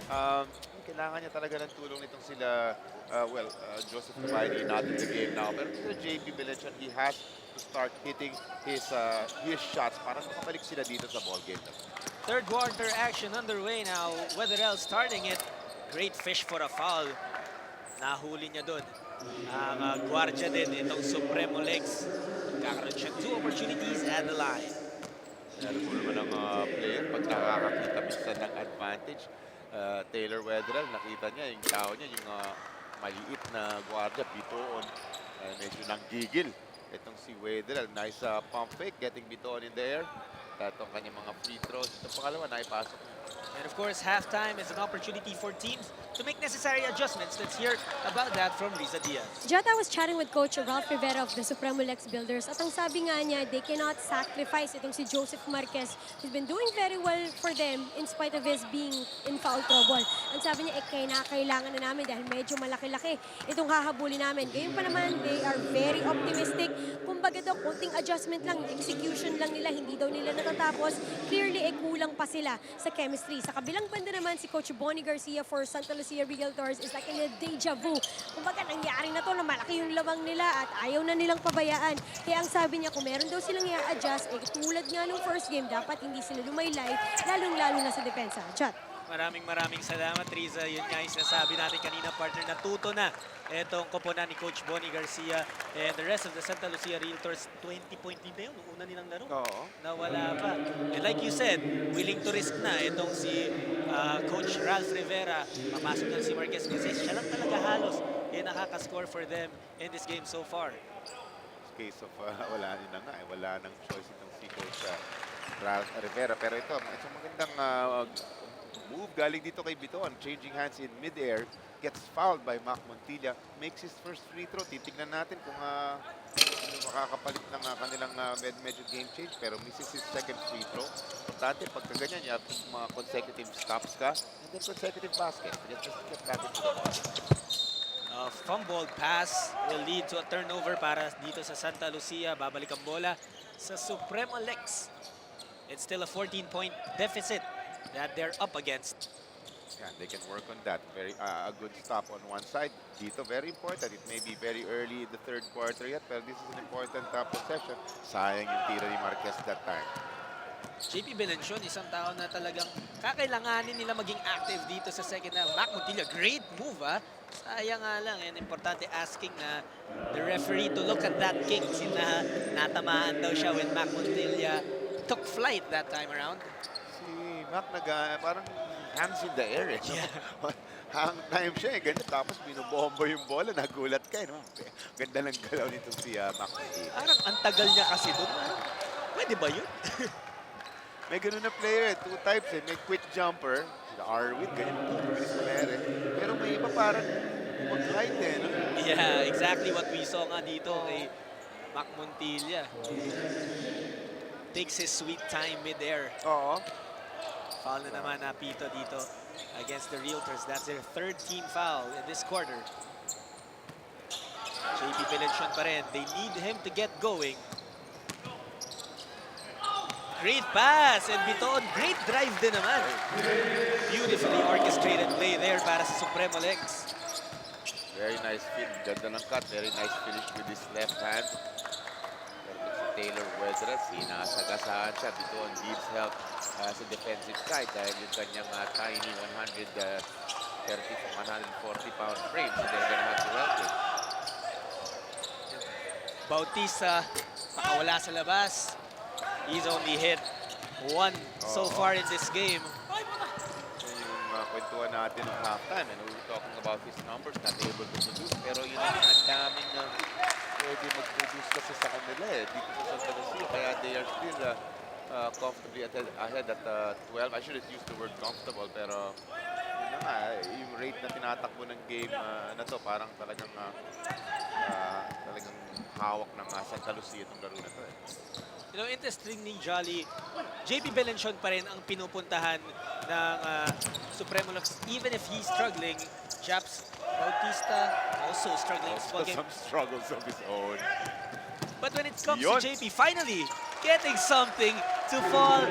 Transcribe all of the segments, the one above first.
Um, Kailangan niya talaga ng tulong nitong sila, Joseph Cavite not in the game now. Pero dito JP Valencian, he has to start hitting his shots para makabalik sila dito sa ball game na to. Third quarter action underway now. Weatherell starting it. Great fish for a foul. Nahuli niya doon. Ang gwardiya din itong Supremo Legs. Kakaroon siya 2 opportunities at the line. Alam mo naman ang player, pag nakakakita minsan ng advantage, Taylor Weatherall, nakita niya yung tao niya, yung maliit na gwardiya, bitoon, medyo nanggigil. Itong si Weatherall, nice pump fake, getting bitoon in the air. Itong kanyang mga free throws. Itong pangalawa, naipasok niya. And of course, halftime is an opportunity for teams to make necessary adjustments. Let's hear about that from Riza Diaz. Jota was chatting with Coach Ralph Rivera of the Supremo Lex Builders at ang sabi nga niya, they cannot sacrifice itong si Joseph Marquez who's been doing very well for them in spite of his being in foul trouble. Ang sabi niya, kailangan na namin dahil medyo malaki-laki itong hahabulin namin. Ngayon pa naman, they are very optimistic. Kumbaga daw, konting adjustment lang, execution lang nila, hindi daw nila natatapos. Clearly, kulang pa sila sa chemistry. Sa kabilang banda naman, si Coach Bonnie Garcia for Santa Lucia Realtors is like a deja vu. Kumbaga, nangyari na to na malaki yung lamang nila at ayaw na nilang pabayaan. Kaya ang sabi niya, kung meron daw silang i-adjust, tulad nga nung first game, dapat hindi sila lumaylay, lalong-lalo na sa depensa. Chat. Maraming salamat, Riza. Yun nga yung sinasabi natin kanina, partner, natuto na itong koponan ni Coach Bonnie Garcia and the rest of the Santa Lucia Realtors. 20-point lead na yun, nung una nilang laro. Oo. Nawala pa. And like you said, willing to risk na itong si Coach Ralph Rivera. Papasok na si Marquez kasi siya lang talaga halos nakaka-score for them in this game so far. Case of wala na nga, wala nang choice itong si Coach Ralph Rivera. Pero ito, isang magandang move galing dito kay Biton, changing hands in mid-air, gets fouled by Mac Montilla, makes his first free throw. Titignan natin kung makakapalit ng kanilang medyo game change, pero misses his second free throw. Importante, pagka ganyan, you have mga consecutive stops ka, and then consecutive basket. Just get back into the ball. Fumbled pass will lead to a turnover para dito sa Santa Lucia. Babalik ang bola sa Supremo Lex. It's still a 14-point deficit that they're up against. Yeah, they can work on that. Very a good stop on one side. Dito, very important. It may be very early in the third quarter yet, but this is an important possession. Sayang yung tira ni Marquez that time. JP Valencian, isang tao na talagang kakailanganin nila maging active dito sa second half. Mac Montilla, great move ha. Sayang nga lang, and importante asking na the referee to look at that kick. Natamaan daw siya when Mac Montilla took flight that time around. Si Mac parang hands in the air eh. Yeah. Hang time siya eh, ganun. Tapos binubombo yung bola, nagulat ka eh. No? Ganda ng galaw nitong si Mac Montilla. Parang ang tagal niya kasi doon. Pwede ba yun? May ganun na player eh, 2 types eh. May quick jumper, si Arwin, ganyan bilis player eh. Pero may iba parang mag-glide eh, no? Yeah, exactly what we saw nga dito kay Mac Montilla. Takes his sweet time mid-air. Oo. Foul na naman na Pito dito against the Realtors. That's their third team foul in this quarter. JP Valencian pa rin. They need him to get going. Great pass and Biton, great drive din naman. Beautifully orchestrated play there para sa Supremo Lex. Very nice fit. Ganda ng cut. Very nice finish with his left hand. Pero si Taylor Weathers, sinasagasaan siya. Biton needs help sa defensive side dahil yung kanyang tiny 130 to 140-pound frame. So they're gonna have to help him. Bautista, makawala sa labas. He's only hit 1 so far in this game. So yung kwentuhan natin ng halftime, and we were talking about his numbers, not able to produce. Pero yun ang daming pwede mag-produce kasi sa kanila eh, dito sa Santa Lucia. Kaya they are still comfortably ahead at 12. I shouldn't use the word comfortable, pero yun na nga, yung rate na tinatakbo ng game na to, parang talagang hawak ng Santa Lucia itong laro na to eh. You know, interestingly, Jolly, JP Valencian pa rin ang pinupuntahan ng Supremo Lex. Even if he's struggling, Japs Bautista also struggling. Also some struggles of his own. But But when it comes Yun. to JP, finally, getting something to fall,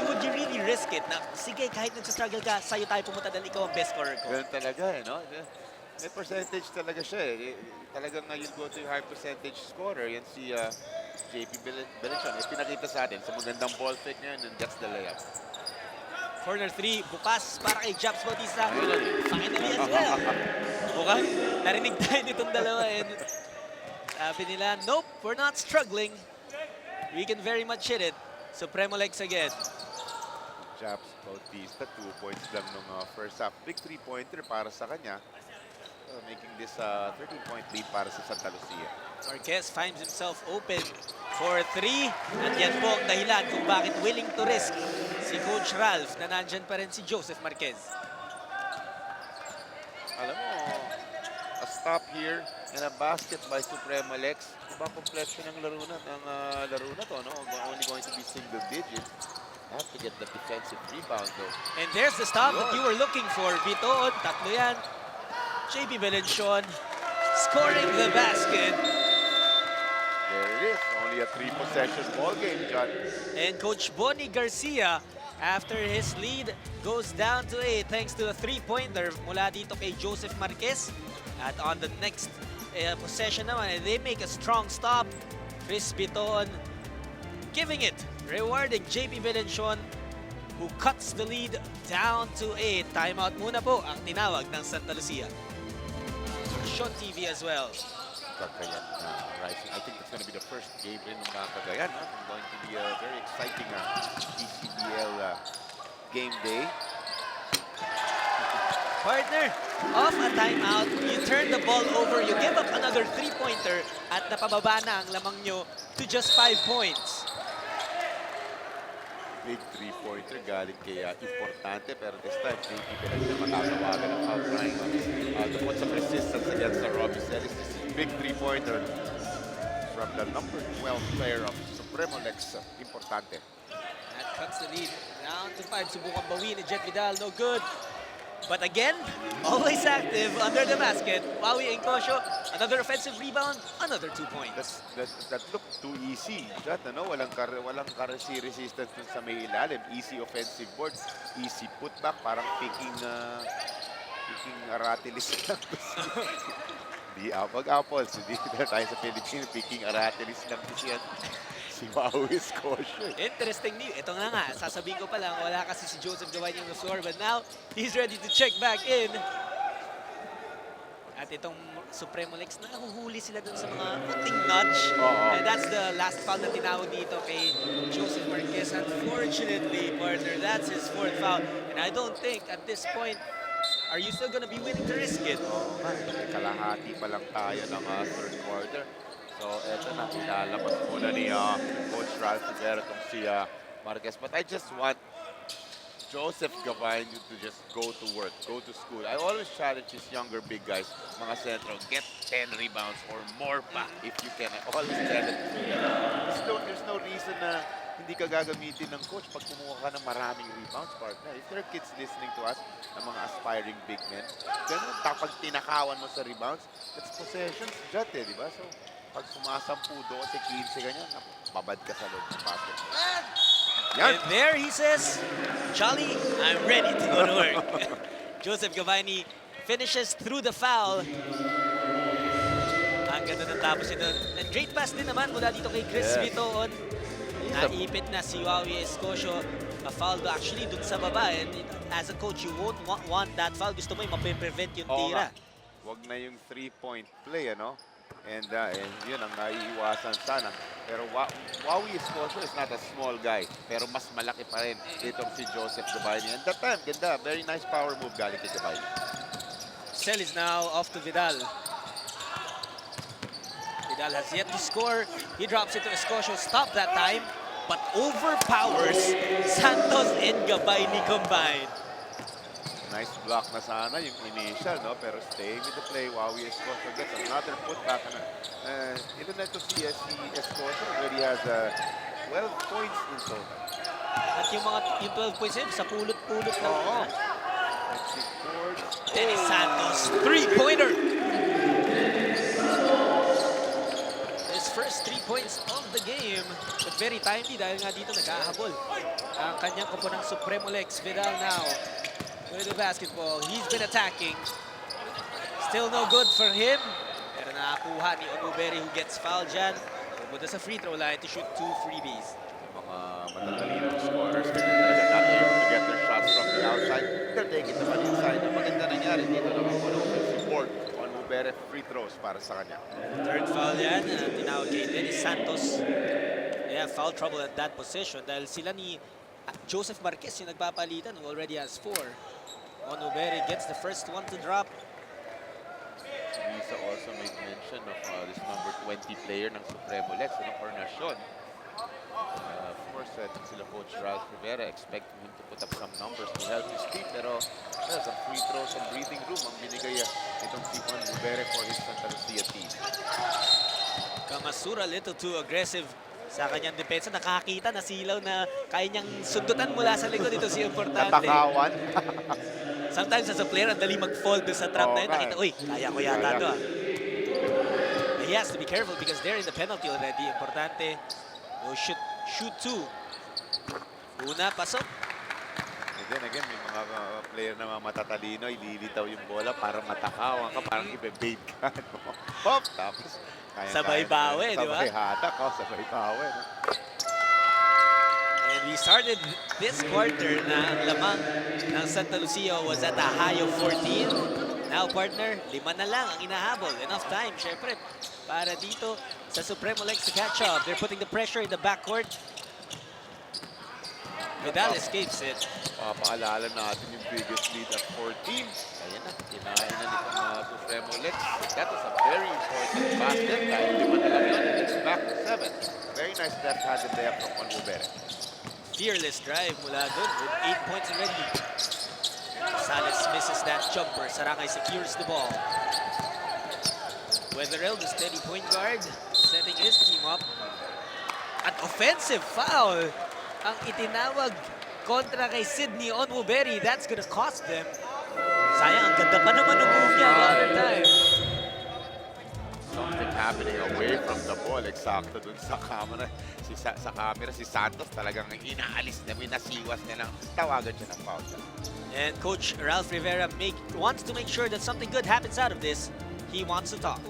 would you really risk it? Na, sige, kahit nagsastruggle ka, sa'yo tayo pumunta dahil ikaw ang best scorer ko. Ganun talaga eh, no? May percentage talaga siya eh. Talagang you'll go to yung high percentage scorer. Yan si JP Belencion. Pinakita sa atin sa magandang ball fake ngayon and that's the layup. Corner 3, bukas para kay Japs Bautista. Finally as well. Mukhang narinig tayo nitong dalawa. And sabi nila, nope, we're not struggling. We can very much hit it. Supremo Lex again. Japs Bautista, 2 points lang nung first half. Big 3-pointer para sa kanya. Making this 13-point lead para sa Santa Lucia. Marquez finds himself open for 3. At yan po ang dahilan kung bakit willing to risk si Coach Ralph na nandyan pa rin si Joseph Marquez. Alam mo, a stop here and a basket by Supremo Lex. Iba complexion ng laro na to, no? Only going to be single digits. Have to get the defensive rebound though. And there's the stop that you were looking for. Bitoon, tatlo yan. JP Belencion scoring the basket. There it is. Only a 3-possession ball game, John. And Coach Bonnie Garcia, after his lead, goes down to 8 thanks to a 3-pointer mula dito kay Joseph Marquez. At on the next possession naman, they make a strong stop. Chris Bitoon giving it, rewarding JP Belencion, who cuts the lead down to 8. Timeout muna po ang tinawag ng Santa Lucia. Shot TV as well. Cagayan rising. I think it's going to be the first game in Cagayan. It's going to be a very exciting PCBL game day. Partner, off a timeout, you turn the ball over, you give up another 3-pointer at napababa na ang lamang nyo to just 5 points. Big 3-pointer galing kay Importante, pero this time JP Belencion matatawagan ng foul trying to put some resistance against Robbie Celis. This is big 3-pointer from the number 12 player of Supremo Lex, Importante. That cuts the lead down to 5. Subukan bawi ni Jet Vidal, no good. But again, always active under the basket. Wawi Encosio, another offensive rebound, another 2 points. That looked too easy. That, ano, walang currency resistance dun sa may ilalim. Easy offensive board, easy putback, parang picking aratilis lang. Di apples. Hindi tayo sa Pilipinas, picking aratilis lang siya. Si Wawi Scotia. Interesting news. Ito nga, sasabihin ko pa lang, wala kasi si Joseph Gawani on the floor, but now he's ready to check back in. At itong Supremo Lex, nahuhuli sila dun sa mga kunting nudge. And that's the last foul na tinawag dito kay Joseph Marquez. Unfortunately, partner, that's his 4th foul. And I don't think at this point, are you still gonna be willing to risk it? Kalahati pa lang tayo ng 3rd quarter. So, eto na, pinalabas muna ni Coach Ralph Rivera itong si Marquez. But I just want Joseph Gavine to just go to work, go to school. I always challenge these younger big guys, mga central, get 10 rebounds or more pa if you can. I always tell it to them. There's no reason na hindi ka gagamitin ng coach pag kumuha ka ng maraming rebounds, partner. If there are kids listening to us, ng mga aspiring big men, ganun, kapag tinakawan mo sa rebounds, that's possessions, jut di ba? So, pag sumasampu doon sa 15 ganyan, babad ka sa loob ng basket. And there he says, Jolly, I'm ready to go to work. Joseph Gavani finishes through the foul. Ang ganda ng tapos ito. And great pass din naman mula dito kay Chris Bitoon. Naipit na si Wawi Escosio. A foul actually dun sa baba. And as a coach, you won't want that foul. Gusto mo yung mape-prevent yung tira. Huwag na yung 3-point play, ano? And yun ang naiiwasan sana. Pero Wawi Escosio is not a small guy. Pero mas malaki pa rin itong si Joseph Gavani. And that time, ganda. Very nice power move galing kay Gavani. Cell is now off to Vidal. Vidal has yet to score. He drops it to Escosio. Stop that time. But overpowers Santos and Gavani combined. Nice block na sana yung initial, no? Pero staying with the play, Wawi Escosio gets another putback. Ito na ito si Escosio already has 12 points in total. At yung 12 points sa pulot-pulot lang. Oo. Dennis Santos, 3-pointer. His first 3 points of the game. But very timely dahil nga dito nagkahabol ang kanyang koponang Supremo Lex. Vidal now with the basketball. He's been attacking. Still no good for him. Pero nakakuha ni Onuberi who gets fouled dyan. Pumunta sa free throw line to shoot 2 freebies. Mga matatalinong scorers, kasi talaga not able to get their shots from the outside. They're taking naman inside. Ang maganda nangyari dito naman po ng offensive board on Mubere free throws para sa kanya. Third foul yan, tinawag kay Dennis Santos. Yeah, foul trouble at that position dahil sila ni Joseph Marquez yung nagpapalitan who already has 4. Onuberi gets the first one to drop. Lisa also made mention of this number 20 player ng Supremo Lex, Hornacion. Of course, sila Coach Ralph Rivera expecting him to put up some numbers to help his team. Pero some free throws and breathing room ang binigay itong si Juan Rivera for his Santa Lucia team. Kamasura little too aggressive sa kanyang depensa. Nakakita na silaw na kaya niyang sundutan mula sa likod. Ito si importante. Natakawan. Sometimes as a player, ang dali mag-fall doon sa trap na yun. Nakita, uy, kaya ko yata ito. He has to be careful because they're in the penalty already. Importante. No shoot 2. Una, pasok. And then again, may mga player na mga matatalino, ililitaw yung bola para matakawan ka, parang ibe-bait ka. No? Hop! Tapos, Sabay bawi, di ba? Sabay hatak, sabay bawi. No? And we started this quarter na ang lamang ng Santa Lucia was at a high of 14. Now, partner, 5 na lang ang inahabol. Enough time, syempre, para dito sa Supremo Lex to catch up. They're putting the pressure in the backcourt. Vidal escapes it. Papaalala natin yung biggest lead at 14. Ayan na, kinain na nitong Supremo Lex. That was a very important basket. Dahil 5 na lang yun, and it's back to 7. Very nice left-handed layup from Juan Rivera. Fearless drive mula doon with 8 points already. Salas misses that jumper. Sarangay secures the ball. Wetherell, the steady point guard, setting his team up. An offensive foul ang itinawag kontra kay Sydney Onwuberi. That's gonna cost them. Sayang, ang ganda pa naman ng move niya other time. Something happening away from the ball. Eksakto dun sa camera. Sa camera, si Santos talagang inaalis na, minasiwas niya lang. Tawagan siya ng foul. And Coach Ralph Rivera wants to make sure that something good happens out of this. He wants to talk.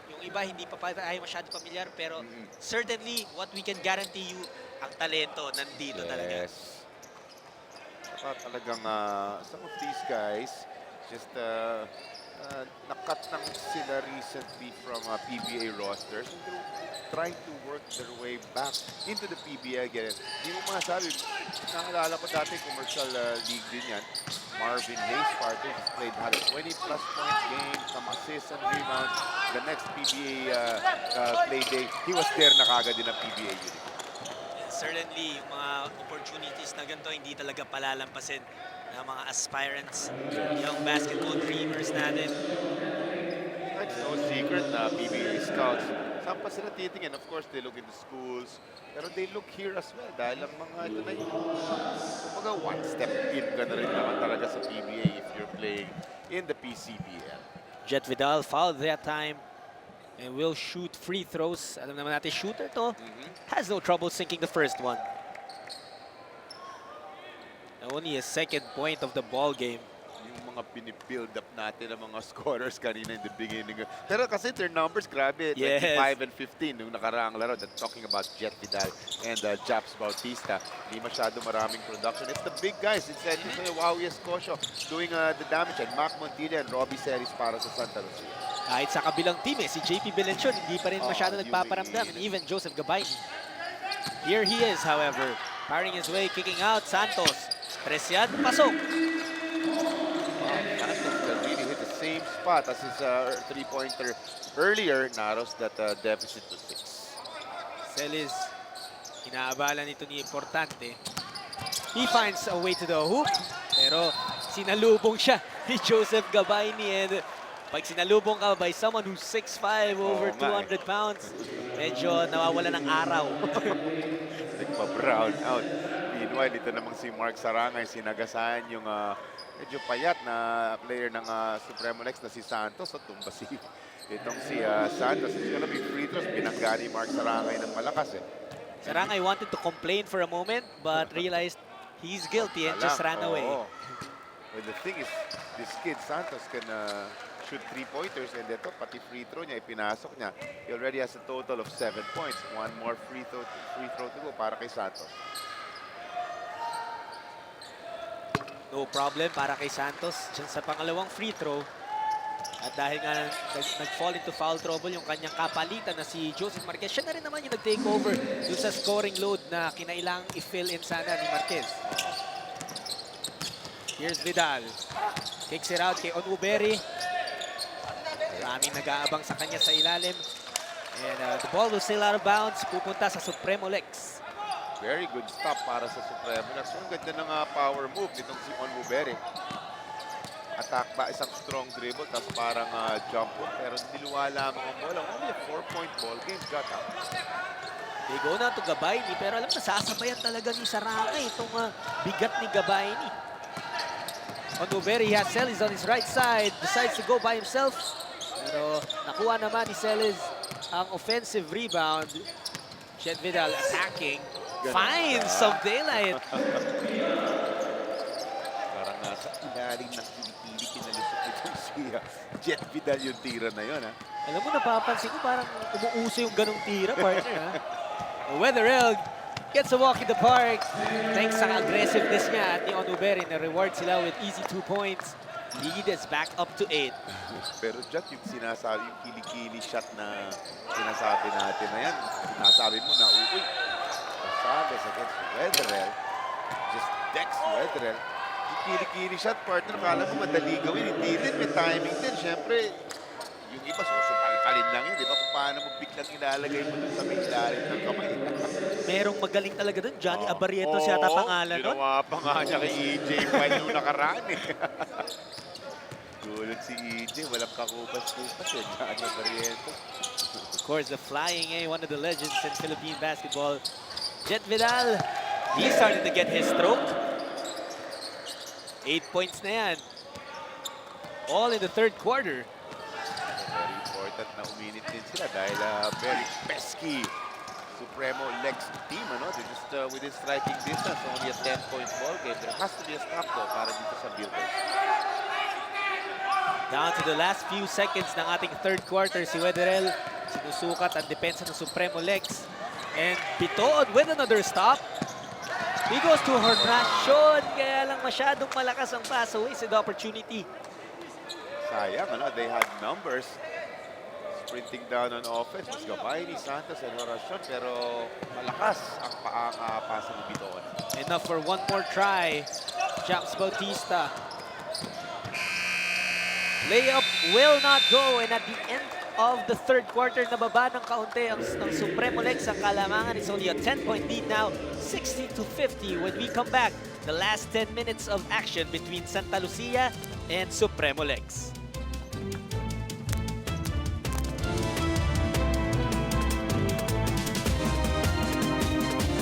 Yung iba hindi pa tayo masyado pamilyar, pero certainly what we can guarantee you, ang talento nandito talaga. Saka talagang some of these guys just nakat lang sila recently from PBA rosters and they're trying to work their way back into the PBA again. Hindi mo masabi, nakalala ko dati commercial league din yan. Marvin Hayes, partner, has played, had a 20-plus point game, some assists and rebounds. The next PBA play day, he was there na kagad din ang PBA unit. Certainly, yung mga opportunities na ganito hindi talaga palalampasin ng mga aspirants, yung basketball dreamers natin. It's no secret na PBA scouts, saan pa sila titingin? Of course, they look into schools, pero they look here as well dahil ang mga ito na yun. Kumbaga, one step in ka na rin naman talaga sa PBA if you're playing in the PCBL. Jet Vidal fouled that time and will shoot free throws. Alam naman natin, shooter to. Has no trouble sinking the first one. Only a second point of the ball game. Yung mga binibuild up natin ng mga scorers kanina in the beginning. Pero kasi their numbers, grabe. Yes. 25 and 15 nung nakaraang laro. That's talking about Jet Vidal and Japs Bautista. Hindi masyado maraming production. It's the big guys. It's Wawi Escocio doing the damage. And Mac Montilla and Robbie Ceris para sa Santa Lucia. Kahit sa kabilang team si JP Belenchon, hindi pa rin masyado nagpaparamdam. yung- Even Joseph Gabayni. Here he is, however, firing his way, kicking out. Santos, Preciado, pasok. Santos really hit the same spot as his three-pointer earlier. Narrows that deficit to 6. Celis, inaabala nito ni Importante. He finds a way to the hoop, pero sinalubong siya ni Joseph Gabayni. And pag sinalubong ka by someone who's 6'5", over 200 pounds, medyo nawawala ng araw. Nagpa-brown out. Meanwhile, dito namang si Mark Sarangay, sinagasahan yung medyo payat na player ng Supremo Lex na si Santos. At tumba Itong si Santos, it's gonna be free throws. Binangga ni Mark Sarangay ng malakas eh. Sarangay wanted to complain for a moment but realized he's guilty and just ran away. Oo. Well, the thing is, this kid, Santos, can shoot 3-pointers and ito, pati free throw niya, ipinasok niya. He already has a total of 7 points. One more free throw to go para kay Santos. No problem para kay Santos dyan sa pangalawang free throw. At dahil nga nag-fall into foul trouble yung kanyang kapalitan na si Joseph Marquez, siya na rin naman yung nag-take over dun sa scoring load na kinailangang i-fill in sana ni Marquez. Here's Vidal. Kicks it out kay Onuberi. Maraming nag-aabang sa kanya sa ilalim. And the ball will sail out of bounds. Pupunta sa Supremo Lex. Very good stop para sa Supremo. Ang ganda ng power move nitong si Onuberi. Attack ba, isang strong dribble, tapos parang jump hook, pero niluwa lamang ang bola. Only a 4-point ball game, got out. They go na to Gabayni, pero alam na, sasabayan talaga ni Sarangay itong bigat ni Gabayni. Onuberi, he has Celis on his right side, decides to go by himself. Pero nakuha naman ni Celis ang offensive rebound. Chet Vidal attacking, finds some daylight. Parang nasa ilalim ng kilikili kinalusot itong si Jet Vidal yung tira na yun. Alam mo, napapansin ko parang umuuso yung ganong tira, partner. Weatherell gets a walk in the park. Thanks sa aggressiveness niya at ni Onuberi na reward sila with easy 2 points. Lead is back up to 8. Pero Jet, yung sinasabi, yung kilikili shot na sinasabi natin na yan, sinasabi mo na, uy, Gonzalez against Weatherell, just decks Weatherell. Yung kilikili shot, partner, kala mo madali gawin, hindi din, may timing din. Siyempre, yung iba susupalkalin lang yun, di ba? Kung paano mo biglang ilalagay mo dun sa may ilalim ng kamay. Merong magaling talaga doon. Johnny Abarrietos yata pangalan nun. Ginawa pa nga niya kay EJ White nung nakaraan eh. Gulot si EJ, walang kakubas-kubas eh. Johnny Abarrietos. Of course, the flying A, one of the legends in Philippine basketball. Jet Vidal, he's starting to get his stroke. 8 points na yan. All in the third quarter. Very important na uminit din sila dahil very pesky Supremo Lex team. They're just within striking distance. Only a 10-point ball game. There has to be a stop though para dito sa Builders. Down to the last few seconds ng ating third quarter, si Weatherell sinusukat ang depensa ng Supremo Lex. And Bitood with another stop. He goes to Hornacion, kaya lang masyadong malakas ang pass, so wasted opportunity. Sayang, they had numbers. Sprinting down on offense. Mas Gabayni, Santos, and Hornacion. Pero malakas ang pasa ng Bitood. Enough for one more try. James Bautista. Layup will not go, and at the end of the third quarter, nababa ng kaunti ang Supremo Lex ang kalamangan. It's only a 10-point lead now, 60-50. When we come back, the last 10 minutes of action between Santa Lucia and Supremo Lex.